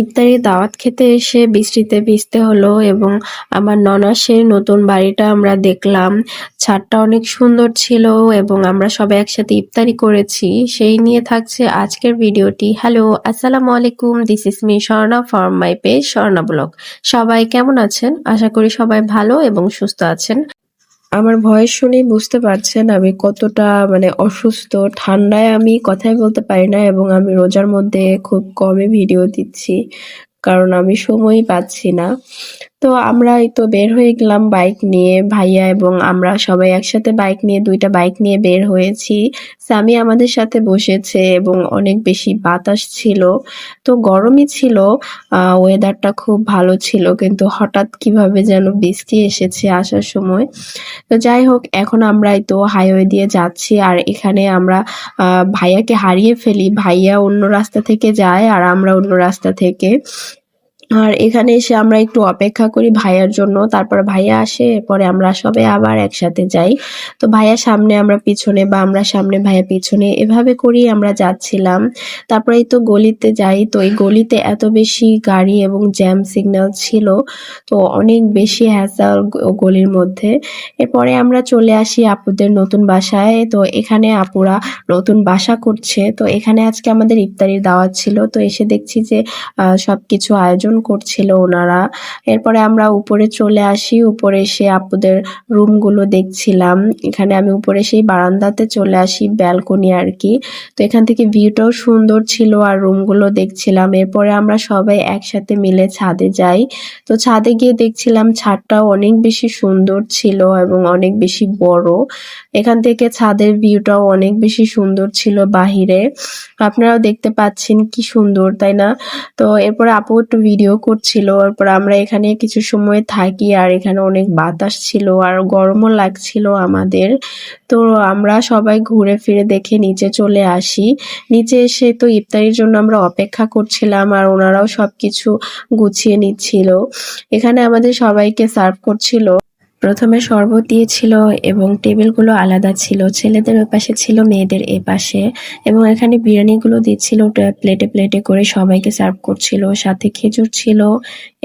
ইফতারির দাওয়াত খেতে এসে বৃষ্টিতে ভিজতে হলো এবং আমার ননাসের নতুন বাড়িটা আমরা দেখলাম। ছাদটা অনেক সুন্দর ছিল এবং আমরা সবাই একসাথে ইফতারি করেছি। সেই নিয়ে থাকছে আজকের ভিডিওটি। হ্যালো, আসসালামু আলাইকুম। This is me Swarna from my page Swarna blog. সবাই কেমন আছেন? আশা করি সবাই ভালো এবং সুস্থ আছেন। আমার ভয়েস শুনেই বুঝতে পারছেন আমি কতটা অসুস্থ। ঠান্ডায় আমি কথাই বলতে পারি না এবং আমি রোজার মধ্যে খুব কমই ভিডিও দিচ্ছি। কারণ আমি সময়ই পাচ্ছি না। তো আমরা এই তো বের হয়ে গেলাম বাইক নিয়ে, ভাইয়া এবং আমরা সবাই একসাথে বাইক নিয়ে ২ টা বাইক নিয়ে বের হয়েছি। সামি আমাদের সাথে বসেছে এবং অনেক বেশি বাতাস ছিল। তো গরমই ছিল, ওয়েদারটা খুব ভালো ছিল কিন্তু হঠাৎ কিভাবে যেন বৃষ্টি এসেছে আসার সময়। তো যাই হোক, এখন আমরা এই তো হাইওয়ে দিয়ে যাচ্ছি আর এখানে আমরা ভাইয়াকে হারিয়ে ফেলি। ভাইয়া অন্য রাস্তা থেকে যায় আর আমরা অন্য রাস্তা থেকে। আর এখানে এসে আমরা একটু অপেক্ষা করি ভাইয়ার জন্য। তারপর ভাইয়া আসে, এরপরে আমরা সবাই আবার একসাথে যাই। তো ভাইয়া সামনে আমরা পিছনে বা আমরা সামনে ভাইয়া পিছনে এভাবে করেই আমরা যাচ্ছিলাম। তারপরে এই তো গলিতে যাই। তো এই গলিতে এত বেশি গাড়ি এবং জ্যাম সিগন্যাল ছিল। তো অনেক বেশি হ্যাসেল গলির মধ্যে। এরপরে আমরা চলে আসি আপুদের নতুন বাসায়। তো এখানে আপুরা নতুন বাসা করছে। তো এখানে আজকে আমাদের ইফতারির দাওয়াত ছিল। তো এসে দেখছি যে সবকিছু আয়োজন করছিল ওনারা। এরপরে আমরা উপরে চলে আসি। উপরে এসে আপুদের রুমগুলো দেখছিলাম। এখানে আমি উপরে সেই বারান্দাতে চলে আসি, ব্যালকনি আরকি। তো এখান থেকে ভিউটাও সুন্দর ছিল আর রুমগুলো দেখছিলাম। এরপরে আমরা সবাই একসাথে মিলে ছাদে যাই। তো ছাদে গিয়ে দেখছিলাম ছাদটাও অনেক বেশি সুন্দর ছিল এবং অনেক বেশি বড়। এখান থেকে ছাদের ভিউটাও অনেক বেশি সুন্দর ছিল বাহিরে। আপনারাও দেখতে পাচ্ছেন কি সুন্দর, তাই না? তো এরপরে আপু একটু ভিডিও করছিল। এরপর আমরা এখানে কিছু সময় থাকি আর এখানে অনেক বাতাস ছিল আর গরমও লাগছিল আমাদের। তো আমরা সবাই ঘুরে ফিরে দেখে নিচে চলে আসি। নিচে এসে তো ইফতারির জন্য আমরা অপেক্ষা করছিলাম আর ওনারাও সবকিছু গুছিয়ে নিচ্ছিল। এখানে আমাদের সবাইকে সার্ভ করছিল। প্রথমে শরবত দিয়েছিল এবং টেবিলগুলো আলাদা ছিল। ছেলেদের ওই পাশে ছিল, মেয়েদের এ পাশে। এবং এখানে বিরিয়ানিগুলো দিচ্ছিল প্লেটে প্লেটে করে সবাইকে সার্ভ করছিল। সাথে খেজুর ছিল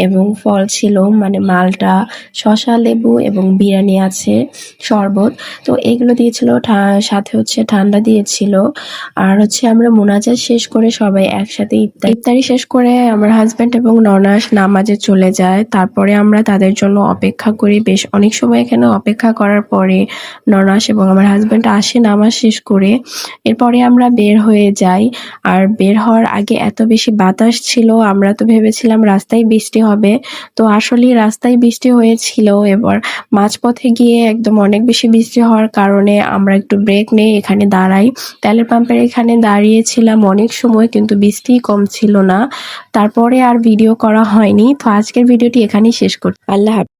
এবং ফল ছিল, মালটা, শসা, লেবু এবং বিরিয়ানি আছে, শরবত। তো এগুলো দিয়েছিল। সাথে হচ্ছে ঠান্ডা দিয়েছিল। আর হচ্ছে আমরা মোনাজাত শেষ করে সবাই একসাথে ইফতারি শেষ করে আমার হাজব্যান্ড এবং ননাস নামাজে চলে যায়। তারপরে আমরা তাদের জন্য অপেক্ষা করি। বেশ অনেক সময় এখানে অপেক্ষা করার পরে ননাস এবং আমার হাজব্যান্ড আসে নামাজ শেষ করে। এরপরে আমরা বের হয়ে যাই। আর বের হওয়ার আগে এত বেশি বাতাস ছিল, আমরা তো ভেবেছিলাম রাস্তায় বৃষ্টি হবে। তো আসলেই রাস্তায় বৃষ্টি হয়েছিল। এবার মাঝপথে গিয়ে একদম অনেক বেশি বৃষ্টি হওয়ার কারণে আমরা একটু ব্রেক নিয়ে এখানে দাঁড়াই। তেলের পাম্পের এখানে দাঁড়িয়েছিলাম অনেক সময়, কিন্তু বৃষ্টি কম ছিল না। তারপরে আর ভিডিও করা হয়নি। তো আজকের ভিডিওটি এখানেই শেষ করছি। আল্লাহ হাফেজ।